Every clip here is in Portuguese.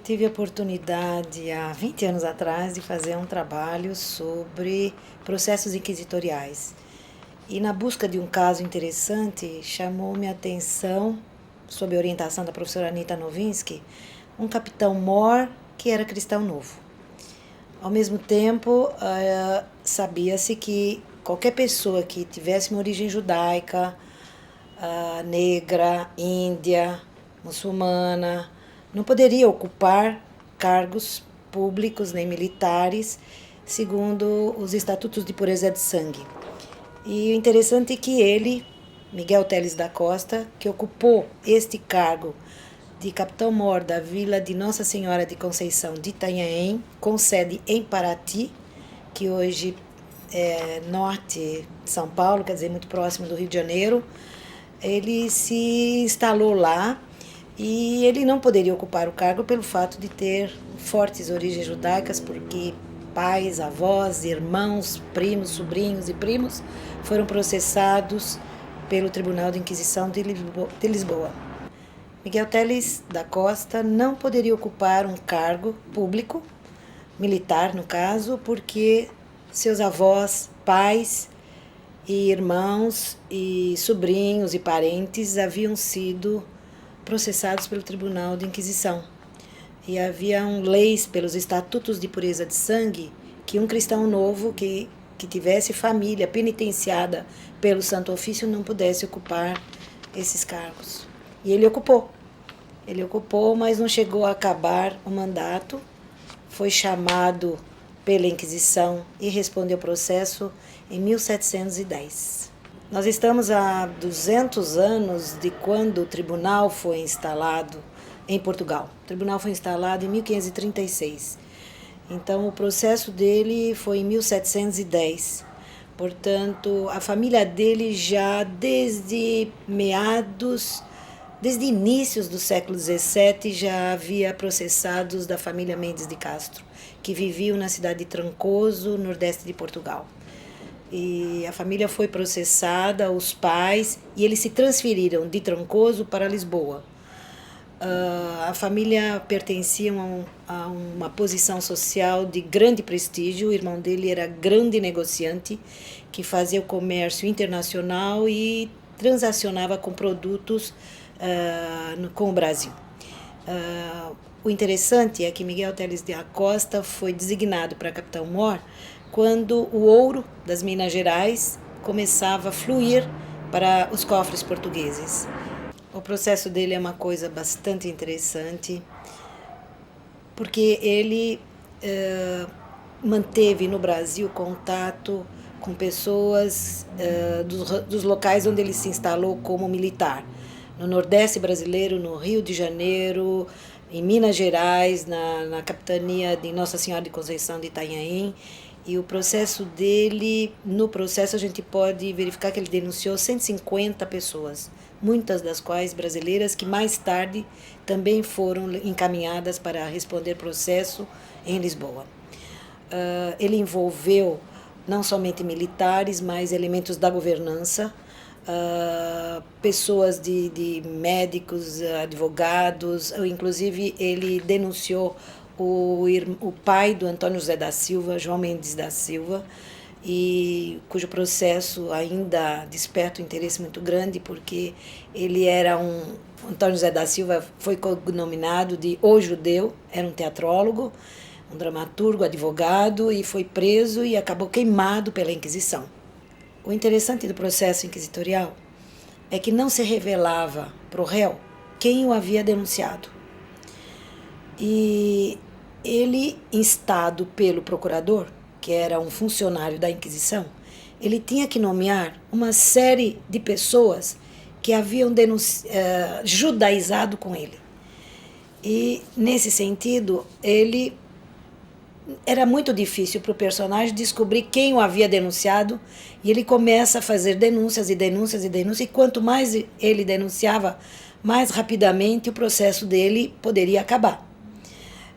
tive a oportunidade, há 20 anos atrás, de fazer um trabalho sobre processos inquisitoriais. E na busca de um caso interessante, chamou-me a atenção, sob a orientação da professora Anita Novinsky, um capitão-mor que era cristão novo. Ao mesmo tempo, sabia-se que qualquer pessoa que tivesse uma origem judaica, negra, índia, muçulmana, não poderia ocupar cargos públicos nem militares, segundo os estatutos de pureza de sangue. E o interessante é que ele, Miguel Teles da Costa, que ocupou este cargo de capitão-mor da vila de Nossa Senhora de Conceição de Itanhaém, com sede em Paraty, que hoje é norte de São Paulo, quer dizer, muito próximo do Rio de Janeiro. Ele se instalou lá e ele não poderia ocupar o cargo pelo fato de ter fortes origens judaicas, porque pais, avós, irmãos, primos, sobrinhos e primos foram processados pelo Tribunal de Inquisição de Lisboa. Miguel Teles da Costa não poderia ocupar um cargo público, militar no caso, porque seus avós, pais e irmãos e sobrinhos e parentes haviam sido processados pelo Tribunal de Inquisição. E haviam leis pelos estatutos de pureza de sangue que um cristão novo que tivesse família penitenciada pelo Santo Ofício não pudesse ocupar esses cargos. E ele ocupou. Ele ocupou, mas não chegou a acabar o mandato. Foi chamado pela Inquisição e respondeu ao processo em 1710. Nós estamos há 200 anos de quando o tribunal foi instalado em Portugal. O tribunal foi instalado em 1536. Então, o processo dele foi em 1710. Portanto, a família dele já desde inícios do século XVII, já havia processados da família Mendes de Castro, que viviam na cidade de Trancoso, nordeste de Portugal. E a família foi processada, os pais, e eles se transferiram de Trancoso para Lisboa. A família pertencia a uma posição social de grande prestígio. O irmão dele era grande negociante, que fazia o comércio internacional e transacionava com produtos com o Brasil. O interessante é que Miguel Teles da Costa foi designado para capitão-mor quando o ouro das Minas Gerais começava a fluir para os cofres portugueses. O processo dele é uma coisa bastante interessante, porque ele manteve no Brasil contato com pessoas dos locais onde ele se instalou como militar. No Nordeste brasileiro, no Rio de Janeiro, em Minas Gerais, na capitania de Nossa Senhora de Conceição de Itanhaém. E o processo dele, no processo a gente pode verificar que ele denunciou 150 pessoas, muitas das quais brasileiras, que mais tarde também foram encaminhadas para responder processo em Lisboa. Ele envolveu não somente militares, mas elementos da governança, pessoas de médicos, advogados, inclusive ele denunciou o pai do Antônio José da Silva, João Mendes da Silva, e cujo processo ainda desperta um interesse muito grande, porque ele era Antônio José da Silva foi cognominado de O Judeu, era um teatrólogo, um dramaturgo, advogado, e foi preso e acabou queimado pela Inquisição. O interessante do processo inquisitorial é que não se revelava para o réu quem o havia denunciado. E ele, instado pelo procurador, que era um funcionário da Inquisição, ele tinha que nomear uma série de pessoas que haviam judaizado com ele. E, nesse sentido, era muito difícil para o personagem descobrir quem o havia denunciado, e ele começa a fazer denúncias e denúncias e denúncias, e quanto mais ele denunciava, mais rapidamente o processo dele poderia acabar.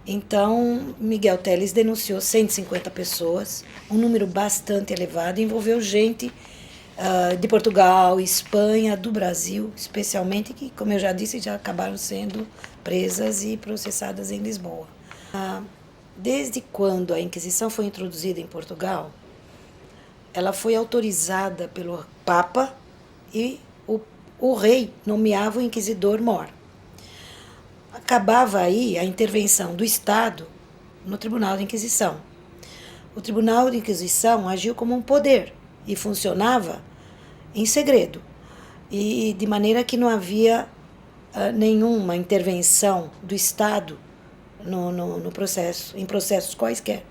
Então, Miguel Teles denunciou 150 pessoas, um número bastante elevado, envolveu gente de Portugal, Espanha, do Brasil, especialmente, que, como eu já disse, já acabaram sendo presas e processadas em Lisboa. Desde quando a Inquisição foi introduzida em Portugal, ela foi autorizada pelo Papa e o rei nomeava o inquisidor-mor. Acabava aí a intervenção do Estado no Tribunal de Inquisição. O Tribunal de Inquisição agiu como um poder e funcionava em segredo, e de maneira que não havia nenhuma intervenção do Estado no processo, em processos quaisquer.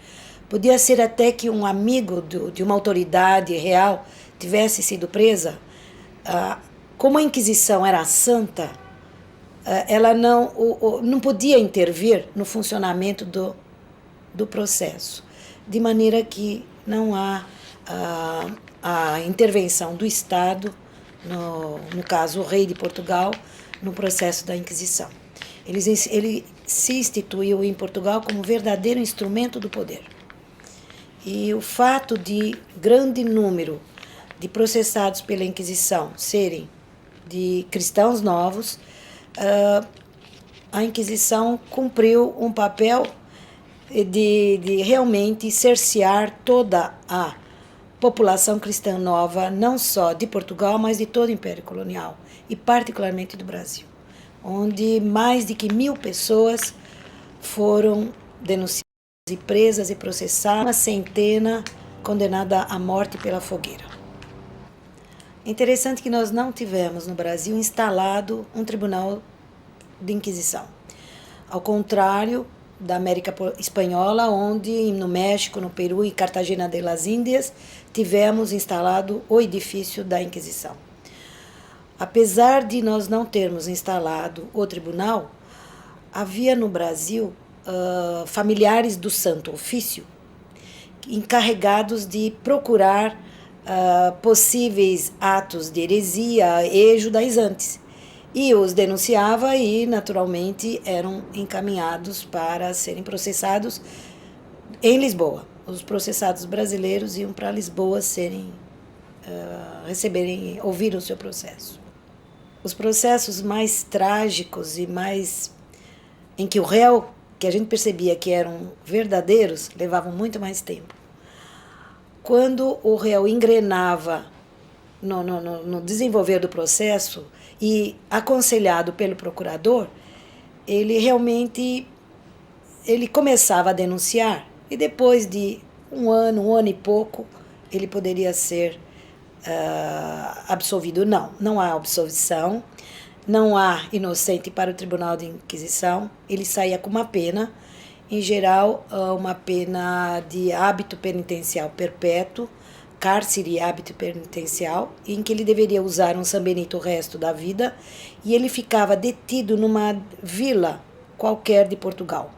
Podia ser até que um amigo de uma autoridade real tivesse sido presa. Como a Inquisição era santa, ela não podia intervir no funcionamento do processo, de maneira que não há a intervenção do Estado, no caso o rei de Portugal, no processo da Inquisição. Ele se instituiu em Portugal como verdadeiro instrumento do poder. E o fato de grande número de processados pela Inquisição serem de cristãos novos, a Inquisição cumpriu um papel de realmente cercear toda a população cristã nova, não só de Portugal, mas de todo o Império Colonial, e particularmente do Brasil, onde mais de 1.000 pessoas foram denunciadas e presas e processadas, uma centena condenada à morte pela fogueira. Interessante que nós não tivemos no Brasil instalado um tribunal de Inquisição. Ao contrário da América Espanhola, onde no México, no Peru e Cartagena de las Índias tivemos instalado o edifício da Inquisição. Apesar de nós não termos instalado o tribunal, havia no Brasil familiares do Santo Ofício encarregados de procurar possíveis atos de heresia e judaizantes. E os denunciava e, naturalmente, eram encaminhados para serem processados em Lisboa. Os processados brasileiros iam para Lisboa ouvir o seu processo. Os processos mais trágicos e mais em que o réu, que a gente percebia que eram verdadeiros, levavam muito mais tempo. Quando o réu engrenava no desenvolver do processo e aconselhado pelo procurador, ele realmente começava a denunciar e depois de um ano e pouco, ele poderia ser absolvido. Não há absolvição, não há inocente para o Tribunal de Inquisição, ele saía com uma pena, em geral uma pena de hábito penitencial perpétuo, cárcere e hábito penitencial, em que ele deveria usar um sanbenito o resto da vida, e ele ficava detido numa vila qualquer de Portugal.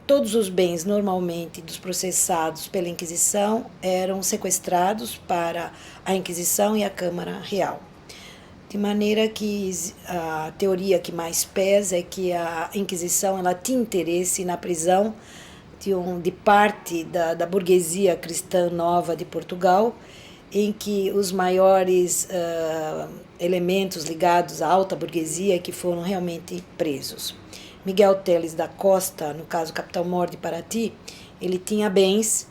Todos os bens, normalmente, dos processados pela Inquisição eram sequestrados para a Inquisição e a Câmara Real. De maneira que a teoria que mais pesa é que a Inquisição ela tinha interesse na prisão de parte da burguesia cristã nova de Portugal, em que os maiores elementos ligados à alta burguesia que foram realmente presos. Miguel Teles da Costa, no caso Capitão-Mor de Paraty, ele tinha bens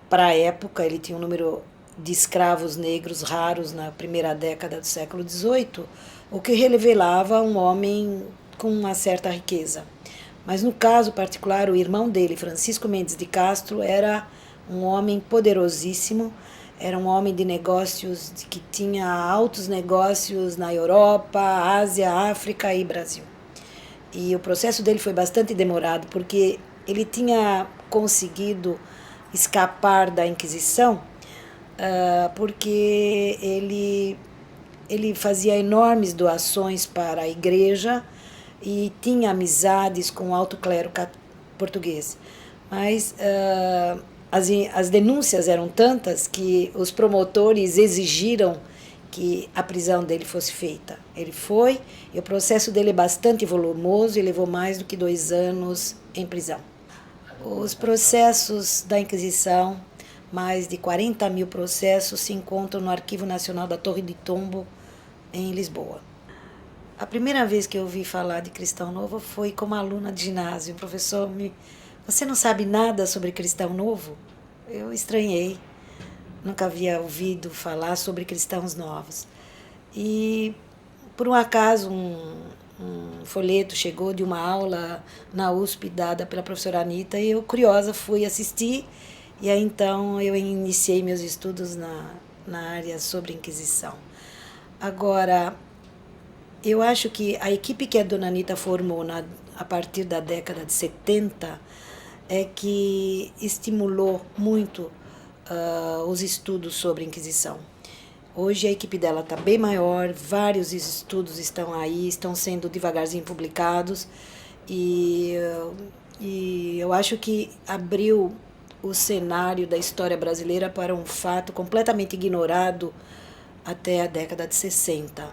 para a época, ele tinha um número de escravos negros raros na primeira década do século XVIII, o que revelava um homem com uma certa riqueza. Mas no caso particular, o irmão dele, Francisco Mendes de Castro, era um homem poderosíssimo, era um homem de negócios que tinha altos negócios na Europa, Ásia, África e Brasil. E o processo dele foi bastante demorado, porque ele tinha conseguido escapar da Inquisição, porque ele fazia enormes doações para a igreja e tinha amizades com o alto clero português. Mas as denúncias eram tantas que os promotores exigiram que a prisão dele fosse feita. Ele foi, e o processo dele é bastante volumoso e levou mais do que 2 anos em prisão. Os processos da Inquisição mais de 40 mil processos se encontram no Arquivo Nacional da Torre de Tombo, em Lisboa. A primeira vez que eu ouvi falar de Cristão Novo foi como aluna de ginásio. O professor me... Você não sabe nada sobre Cristão Novo? Eu estranhei. Nunca havia ouvido falar sobre cristãos novos. E, por um acaso, um folheto chegou de uma aula na USP dada pela professora Anitta e eu, curiosa, fui assistir. E aí, então, eu iniciei meus estudos na área sobre Inquisição. Agora, eu acho que a equipe que a dona Anitta formou a partir da década de 70 é que estimulou muito os estudos sobre a Inquisição. Hoje a equipe dela está bem maior, vários estudos estão aí, estão sendo devagarzinho publicados, e eu acho que abriu o cenário da história brasileira para um fato completamente ignorado até a década de 60,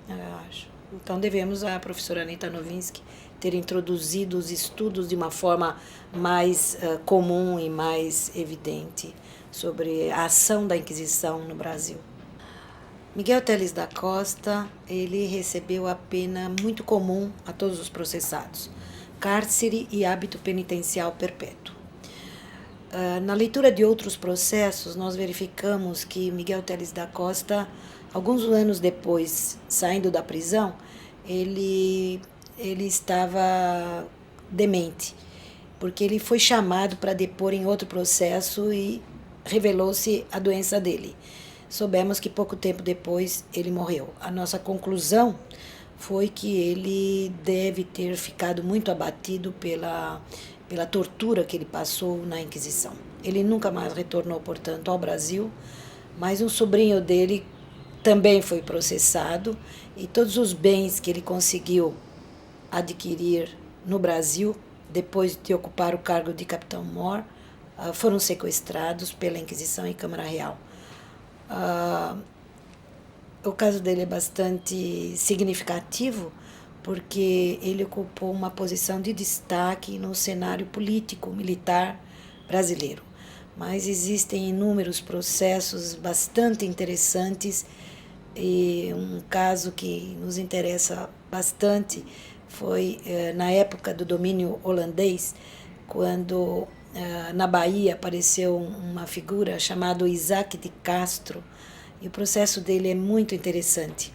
eu acho. Então devemos à professora Anitta Novinsky ter introduzido os estudos de uma forma mais comum e mais evidente sobre a ação da Inquisição no Brasil. Miguel Teles da Costa, ele recebeu a pena muito comum a todos os processados, cárcere e hábito penitencial perpétuo. Na leitura de outros processos, nós verificamos que Miguel Teles da Costa, alguns anos depois, saindo da prisão, ele estava demente, porque ele foi chamado para depor em outro processo e revelou-se a doença dele. Soubemos que pouco tempo depois ele morreu. A nossa conclusão foi que ele deve ter ficado muito abatido pela tortura que ele passou na Inquisição. Ele nunca mais retornou, portanto, ao Brasil, mas um sobrinho dele também foi processado e todos os bens que ele conseguiu adquirir no Brasil, depois de ocupar o cargo de capitão-mor, foram sequestrados pela Inquisição e Câmara Real. O caso dele é bastante significativo porque ele ocupou uma posição de destaque no cenário político militar brasileiro. Mas existem inúmeros processos bastante interessantes e um caso que nos interessa bastante foi na época do domínio holandês, quando na Bahia apareceu uma figura chamada Isaac de Castro, e o processo dele é muito interessante.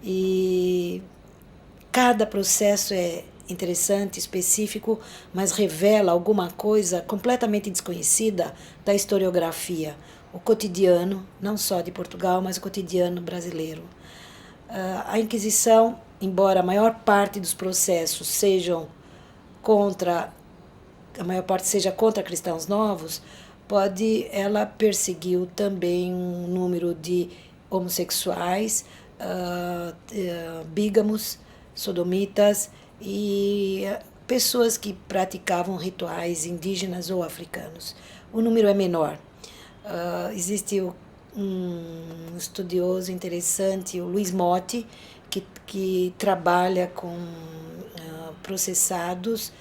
E cada processo é interessante, específico, mas revela alguma coisa completamente desconhecida da historiografia, o cotidiano, não só de Portugal, mas o cotidiano brasileiro. A Inquisição, embora a maior parte dos processos a maior parte seja contra cristãos novos, ela perseguiu também um número de homossexuais, bígamos, sodomitas e pessoas que praticavam rituais indígenas ou africanos. O número é menor. Existe um estudioso interessante, o Luiz Motti, que trabalha com processados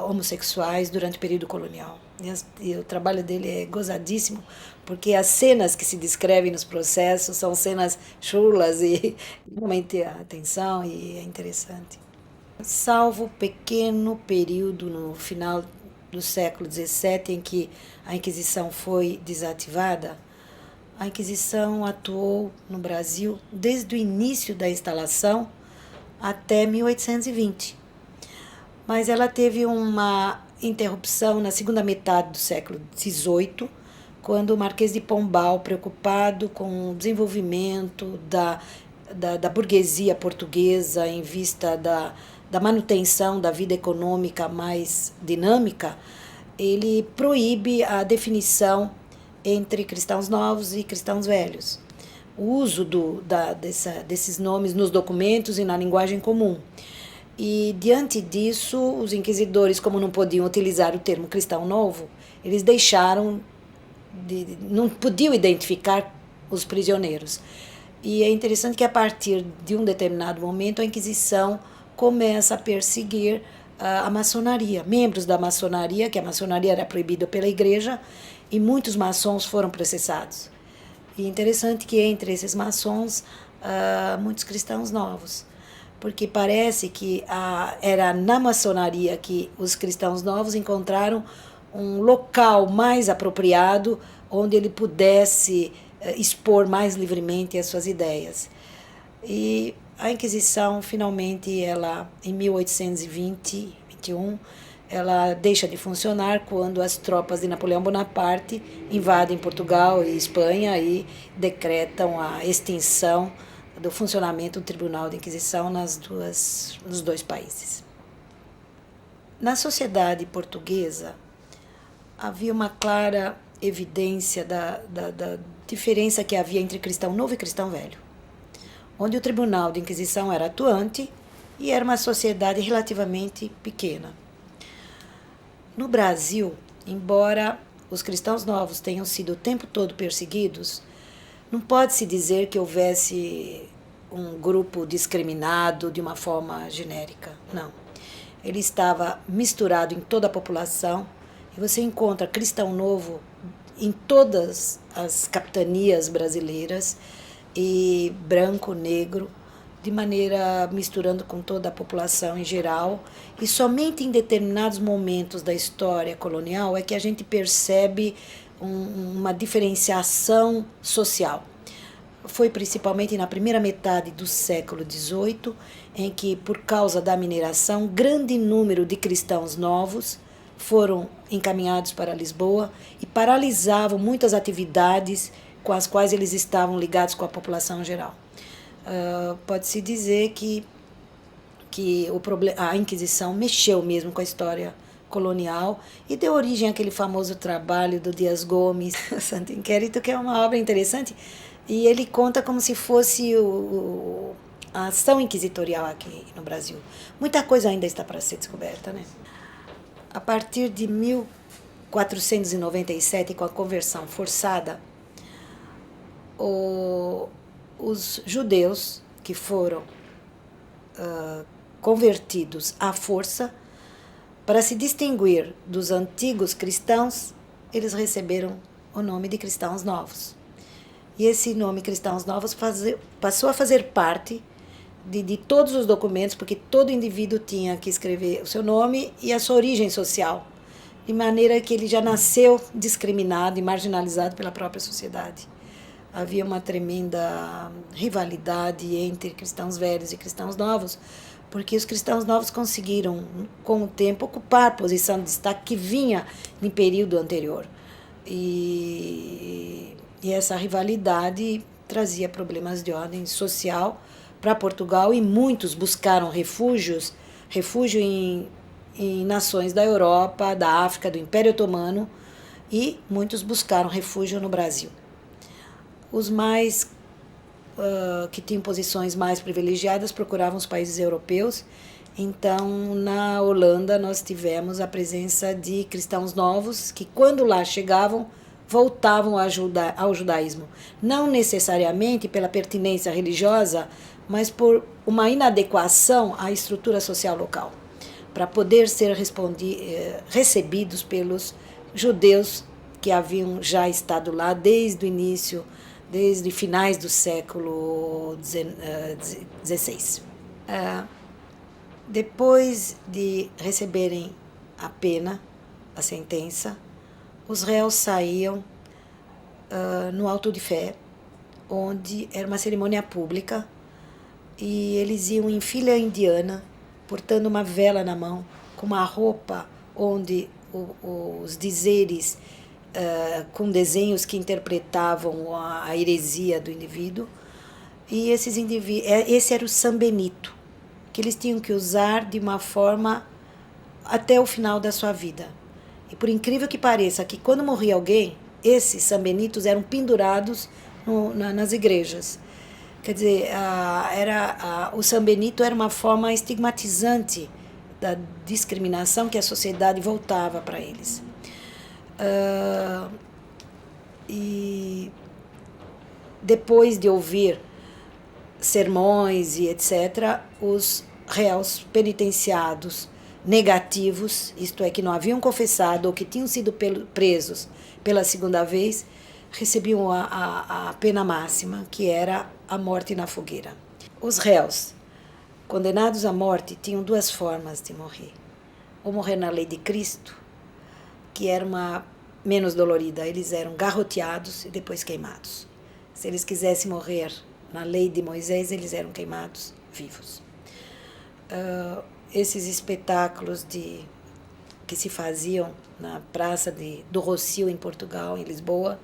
homossexuais durante o período colonial. E o trabalho dele é gozadíssimo, porque as cenas que se descrevem nos processos são cenas chulas e realmente a atenção, e é interessante. Salvo pequeno período no final do século XVII em que a Inquisição foi desativada, a Inquisição atuou no Brasil desde o início da instalação até 1820. Mas ela teve uma interrupção na segunda metade do século XVIII, quando o Marquês de Pombal, preocupado com o desenvolvimento da burguesia portuguesa em vista da manutenção da vida econômica mais dinâmica, ele proíbe a definição entre cristãos novos e cristãos velhos, o uso desses nomes nos documentos e na linguagem comum. E, diante disso, os inquisidores, como não podiam utilizar o termo cristão novo, eles não podiam identificar os prisioneiros. E é interessante que, a partir de um determinado momento, a Inquisição começa a perseguir a maçonaria, membros da maçonaria, que a maçonaria era proibida pela igreja, e muitos maçons foram processados. E interessante que entre esses maçons, muitos cristãos novos, porque parece que era na maçonaria que os cristãos novos encontraram um local mais apropriado onde ele pudesse expor mais livremente as suas ideias. E a Inquisição, finalmente, ela, em 1821, ela deixa de funcionar quando as tropas de Napoleão Bonaparte invadem Portugal e Espanha e decretam a extinção do funcionamento do Tribunal de Inquisição nos dois países. Na sociedade portuguesa, havia uma clara evidência da diferença que havia entre cristão novo e cristão velho, onde o Tribunal de Inquisição era atuante e era uma sociedade relativamente pequena. No Brasil, embora os cristãos novos tenham sido o tempo todo perseguidos, não pode-se dizer que houvesse um grupo discriminado de uma forma genérica, não. Ele estava misturado em toda a população e você encontra cristão novo em todas as capitanias brasileiras, e branco, negro, de maneira misturando com toda a população em geral, e somente em determinados momentos da história colonial é que a gente percebe uma diferenciação social. Foi principalmente na primeira metade do século XVIII, em que, por causa da mineração, grande número de cristãos novos foram encaminhados para Lisboa e paralisavam muitas atividades com as quais eles estavam ligados com a população geral. Pode-se dizer que a Inquisição mexeu mesmo com a história colonial e deu origem àquele famoso trabalho do Dias Gomes, Santo Inquérito, que é uma obra interessante, e ele conta como se fosse a ação inquisitorial aqui no Brasil. Muita coisa ainda está para ser descoberta, né? A partir de 1497, com a conversão forçada, os judeus que foram convertidos à força, para se distinguir dos antigos cristãos, eles receberam o nome de cristãos novos. E esse nome cristãos novos passou a fazer parte de todos os documentos, porque todo indivíduo tinha que escrever o seu nome e a sua origem social, de maneira que ele já nasceu discriminado e marginalizado pela própria sociedade. Havia uma tremenda rivalidade entre cristãos velhos e cristãos novos, porque os cristãos novos conseguiram, com o tempo, ocupar posição de destaque que vinha em período anterior. E essa rivalidade trazia problemas de ordem social para Portugal, e muitos buscaram refúgio em nações da Europa, da África, do Império Otomano, e muitos buscaram refúgio no Brasil. Os que tinham posições mais privilegiadas procuravam os países europeus. Então, na Holanda, nós tivemos a presença de cristãos novos que, quando lá chegavam, voltavam ao judaísmo. Não necessariamente pela pertinência religiosa, mas por uma inadequação à estrutura social local, para poder ser recebidos pelos judeus que haviam já estado lá desde o início, desde finais do século XVI. Depois de receberem a pena, a sentença, os réus saíam no auto de fé, onde era uma cerimônia pública, e eles iam em fila indiana, portando uma vela na mão, com uma roupa onde os dizeres com desenhos que interpretavam a heresia do indivíduo. E esse era o San Benito, que eles tinham que usar de uma forma até o final da sua vida. E por incrível que pareça, que quando morria alguém, esses San Benitos eram pendurados nas igrejas. Quer dizer, o San Benito era uma forma estigmatizante da discriminação que a sociedade voltava para eles. E depois de ouvir sermões e etc., os réus penitenciados negativos, isto é, que não haviam confessado ou que tinham sido presos pela segunda vez, recebiam a pena máxima, que era a morte na fogueira. Os réus condenados à morte tinham duas formas de morrer. Ou morrer na lei de Cristo, que era uma menos dolorida, eles eram garroteados e depois queimados. Se eles quisessem morrer na lei de Moisés, eles eram queimados vivos. Esses espetáculos que se faziam na Praça do Rossio, em Portugal, em Lisboa,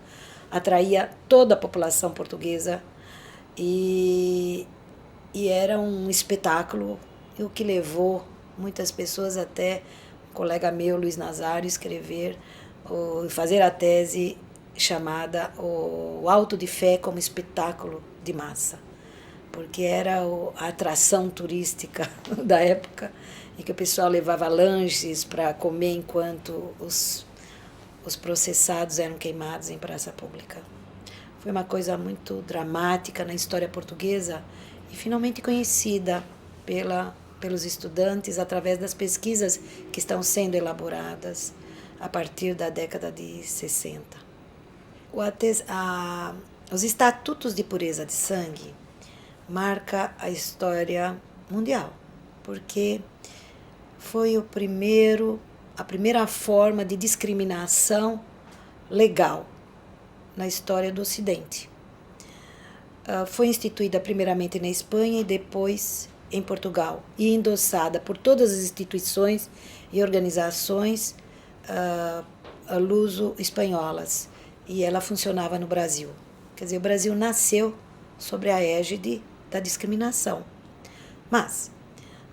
atraía toda a população portuguesa e era um espetáculo, o que levou muitas pessoas, até um colega meu, Luiz Nazário, fazer a tese chamada O Auto de Fé como Espetáculo de Massa, porque era a atração turística da época, em que o pessoal levava lanches para comer enquanto os processados eram queimados em praça pública. Foi uma coisa muito dramática na história portuguesa e finalmente conhecida pelos estudantes através das pesquisas que estão sendo elaboradas a partir da década de 60. Os Estatutos de Pureza de Sangue marca a história mundial, porque foi a primeira forma de discriminação legal na história do Ocidente. Foi instituída primeiramente na Espanha e depois em Portugal, e endossada por todas as instituições e organizações luso-espanholas, e ela funcionava no Brasil. Quer dizer, o Brasil nasceu sobre a égide da discriminação. Mas,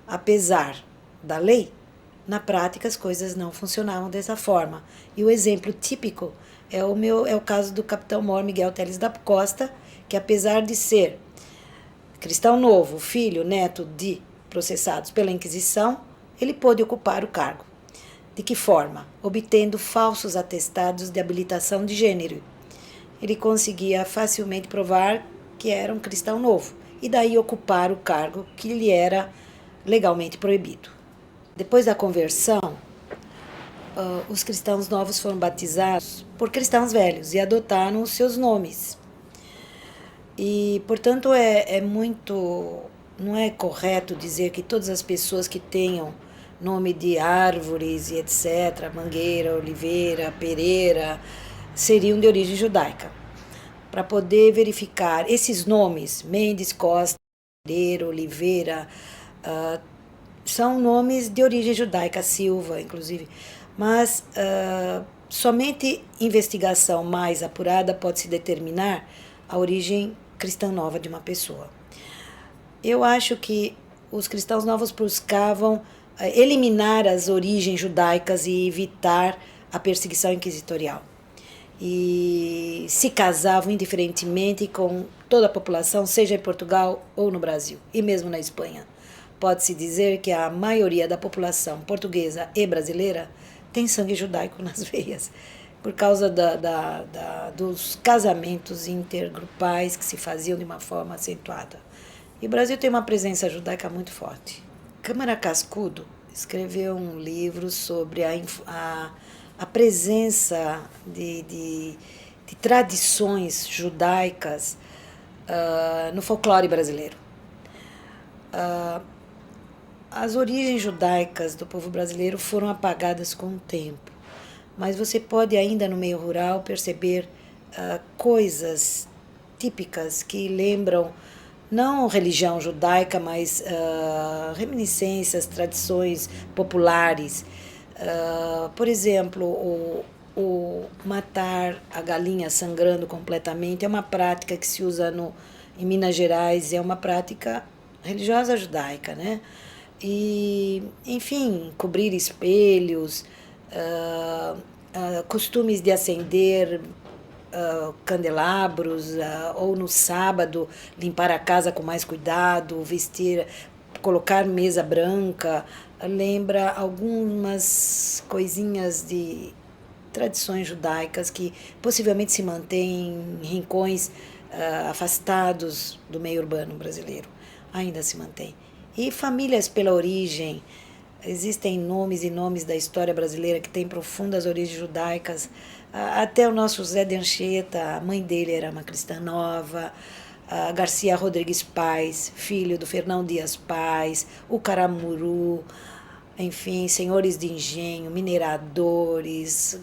apesar da lei, na prática as coisas não funcionavam dessa forma. E o exemplo típico é o caso do capitão-mor Miguel Teles da Costa, que apesar de ser cristão novo, filho, neto de processados pela Inquisição, ele pôde ocupar o cargo. De que forma? Obtendo falsos atestados de habilitação de gênero. Ele conseguia facilmente provar que era um cristão novo e daí ocupar o cargo que lhe era legalmente proibido. Depois da conversão, os cristãos novos foram batizados por cristãos velhos e adotaram os seus nomes. E, portanto, não é correto dizer que todas as pessoas que tenham nome de árvores e etc., Mangueira, Oliveira, Pereira, seriam de origem judaica. Para poder verificar esses nomes, Mendes, Costa, Pereira, Oliveira, são nomes de origem judaica, Silva, inclusive, mas somente investigação mais apurada pode-se determinar a origem cristã nova de uma pessoa. Eu acho que os cristãos novos buscavam eliminar as origens judaicas e evitar a perseguição inquisitorial. E se casavam indiferentemente com toda a população, seja em Portugal ou no Brasil, e mesmo na Espanha. Pode-se dizer que a maioria da população portuguesa e brasileira tem sangue judaico nas veias, por causa dos casamentos intergrupais que se faziam de uma forma acentuada. E o Brasil tem uma presença judaica muito forte. Câmara Cascudo escreveu um livro sobre a presença de tradições judaicas no folclore brasileiro. As origens judaicas do povo brasileiro foram apagadas com o tempo, mas você pode ainda no meio rural perceber coisas típicas que lembram não religião judaica, mas reminiscências, tradições populares. Por exemplo, o matar a galinha sangrando completamente é uma prática que se usa em Minas Gerais, é uma prática religiosa judaica, né? E, enfim, cobrir espelhos, costumes de acender candelabros, ou no sábado limpar a casa com mais cuidado, colocar mesa branca, lembra algumas coisinhas de tradições judaicas que possivelmente se mantêm em rincões afastados do meio urbano brasileiro. Ainda se mantém. E famílias pela origem, Existem nomes e nomes da história brasileira que têm profundas origens judaicas. Até o nosso José de Anchieta, a mãe dele era uma cristã nova. A Garcia Rodrigues Pais, filho do Fernão Dias Pais, o Caramuru, enfim, senhores de engenho, mineradores,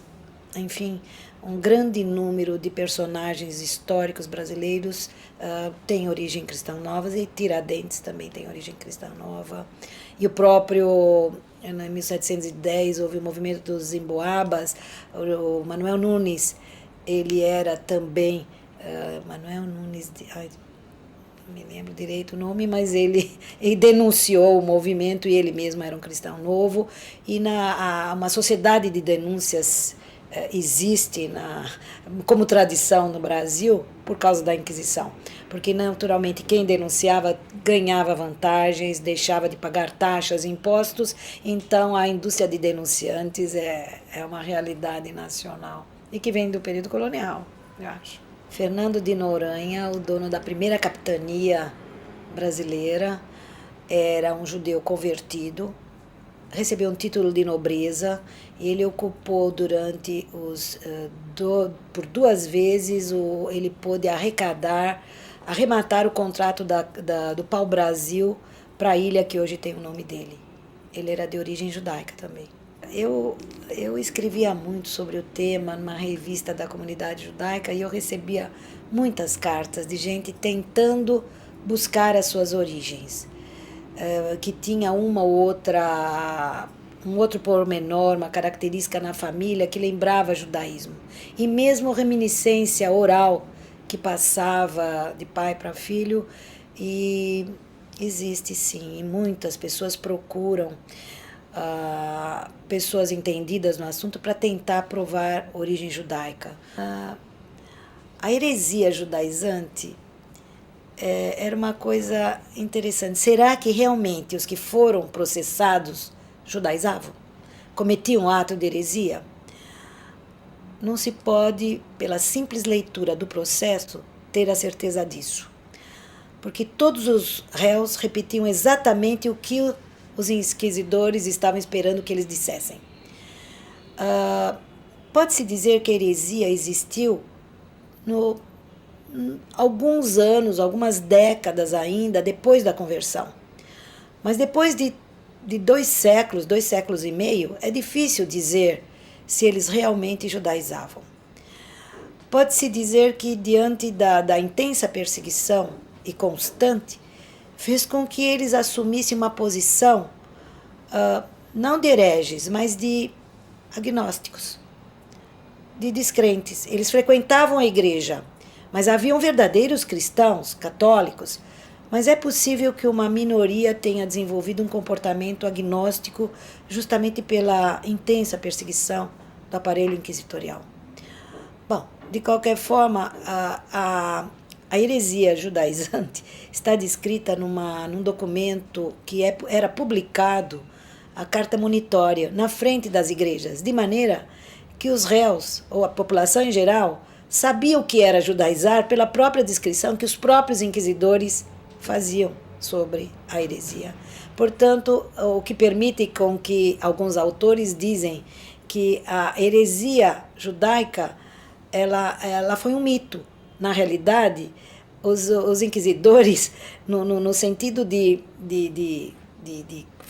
enfim, um grande número de personagens históricos brasileiros tem origem cristã nova, e Tiradentes também tem origem cristã nova. E o próprio, em 1710, houve o movimento dos Emboabas, o Manuel Nunes, ele era também, Manuel Nunes, não me lembro direito o nome, mas ele denunciou o movimento e ele mesmo era um cristão novo. E uma sociedade de denúncias existe como tradição no Brasil por causa da Inquisição. Porque, naturalmente, quem denunciava ganhava vantagens, deixava de pagar taxas e impostos. Então, a indústria de denunciantes é uma realidade nacional e que vem do período colonial, eu acho. Fernando de Noronha, o dono da primeira capitania brasileira, era um judeu convertido, recebeu um título de nobreza e ele ocupou durante por 2 vezes, ele pôde arrematar o contrato do pau-brasil para a ilha que hoje tem o nome dele. Ele era de origem judaica também. Eu escrevia muito sobre o tema numa revista da comunidade judaica e eu recebia muitas cartas de gente tentando buscar as suas origens, que tinha um outro pormenor, uma característica na família que lembrava judaísmo. E mesmo reminiscência oral que passava de pai para filho, e existe sim, e muitas pessoas procuram pessoas entendidas no assunto para tentar provar origem judaica. A heresia judaizante era uma coisa interessante. Será que realmente os que foram processados judaizavam? Cometiam ato de heresia? Não se pode, pela simples leitura do processo, ter a certeza disso. Porque todos os réus repetiam exatamente o que os inquisidores estavam esperando que eles dissessem. Pode-se dizer que a heresia existiu alguns anos, algumas décadas ainda, depois da conversão. Mas depois de 2 séculos e meio, é difícil dizer se eles realmente judaizavam. Pode-se dizer que, diante da intensa perseguição e constante, fez com que eles assumissem uma posição, não de hereges, mas de agnósticos, de descrentes. Eles frequentavam a igreja, mas haviam verdadeiros cristãos, católicos, mas é possível que uma minoria tenha desenvolvido um comportamento agnóstico justamente pela intensa perseguição do aparelho inquisitorial. Bom, de qualquer forma, a heresia judaizante está descrita num documento que era publicado, a Carta Monitória, na frente das igrejas, de maneira que os réus, ou a população em geral, sabia o que era judaizar pela própria descrição que os próprios inquisidores faziam sobre a heresia. Portanto, o que permite com que alguns autores dizem que a heresia judaica ela foi um mito. Na realidade, os inquisidores, no sentido de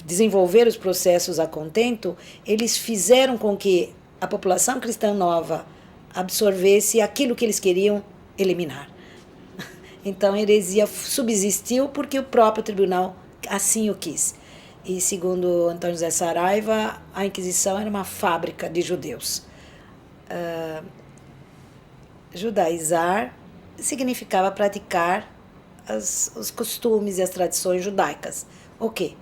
desenvolver os processos a contento, eles fizeram com que a população cristã nova absorvesse aquilo que eles queriam eliminar. Então a heresia subsistiu porque o próprio tribunal assim o quis. E segundo Antônio José Saraiva, a Inquisição era uma fábrica de judeus. Judaizar significava praticar os costumes e as tradições judaicas. O quê?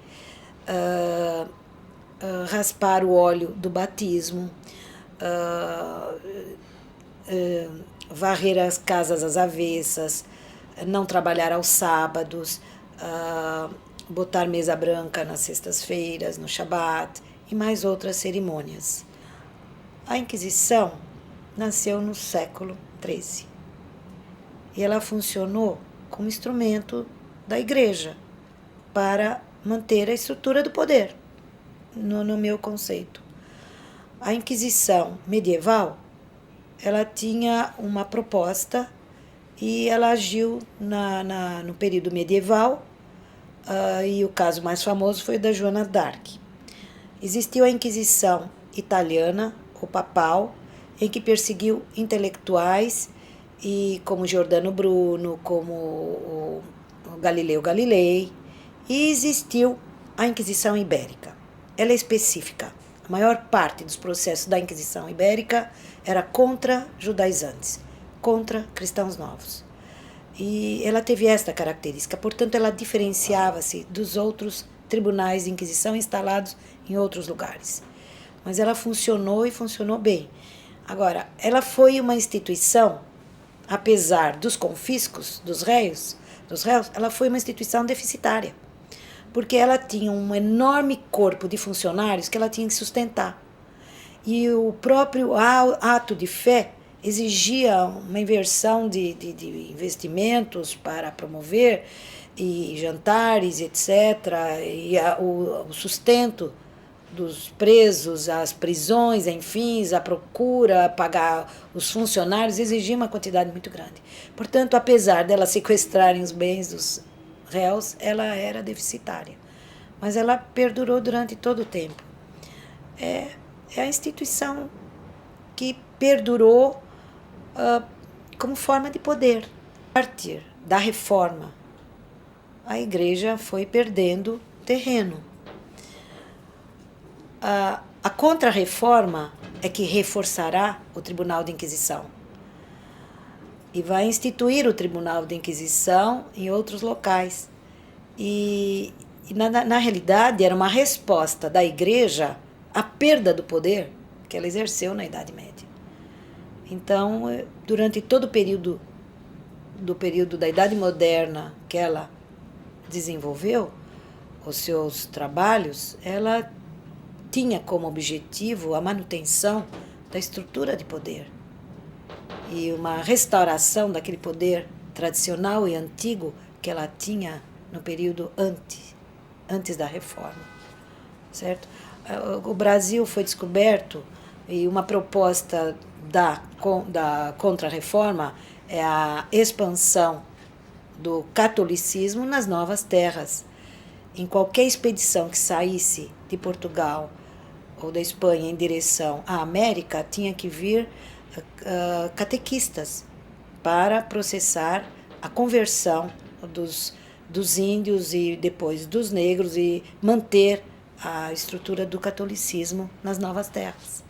Raspar o óleo do batismo, varrer as casas às avessas, não trabalhar aos sábados, botar mesa branca nas sextas-feiras, no Shabat e mais outras cerimônias. A Inquisição nasceu no século XIII e ela funcionou como instrumento da Igreja para manter a estrutura do poder. no meu conceito. A Inquisição medieval, ela tinha uma proposta e ela agiu no período medieval, e o caso mais famoso foi o da Joana d'Arc. Existiu a Inquisição italiana, ou papal, em que perseguiu intelectuais, e como Giordano Bruno, como o Galileu Galilei, e existiu a Inquisição Ibérica. Ela é específica. A maior parte dos processos da Inquisição Ibérica era contra judaizantes, contra cristãos novos. E ela teve esta característica, portanto, ela diferenciava-se dos outros tribunais de Inquisição instalados em outros lugares. Mas ela funcionou e funcionou bem. Agora, ela foi uma instituição, apesar dos confiscos dos réus, ela foi uma instituição deficitária, porque ela tinha um enorme corpo de funcionários que ela tinha que sustentar. E o próprio ato de fé exigia uma inversão de investimentos para promover, e jantares, etc., e o sustento dos presos, as prisões, enfim, a procura, pagar os funcionários, exigia uma quantidade muito grande. Portanto, apesar dela sequestrarem os bens dos réus, ela era deficitária. Mas ela perdurou durante todo o tempo. É a instituição que perdurou como forma de poder. A partir da reforma, a igreja foi perdendo terreno. A contra-reforma é que reforçará o Tribunal de Inquisição e vai instituir o Tribunal de Inquisição em outros locais. E na realidade, era uma resposta da igreja à perda do poder que ela exerceu na Idade Média. Então, durante todo o período da Idade Moderna que ela desenvolveu os seus trabalhos, ela tinha como objetivo a manutenção da estrutura de poder e uma restauração daquele poder tradicional e antigo que ela tinha no período antes da reforma, certo? O Brasil foi descoberto e uma proposta da contra-reforma é a expansão do catolicismo nas novas terras. Em qualquer expedição que saísse de Portugal ou da Espanha em direção à América, tinha que vir catequistas para processar a conversão dos índios e depois dos negros e manter a estrutura do catolicismo nas novas terras.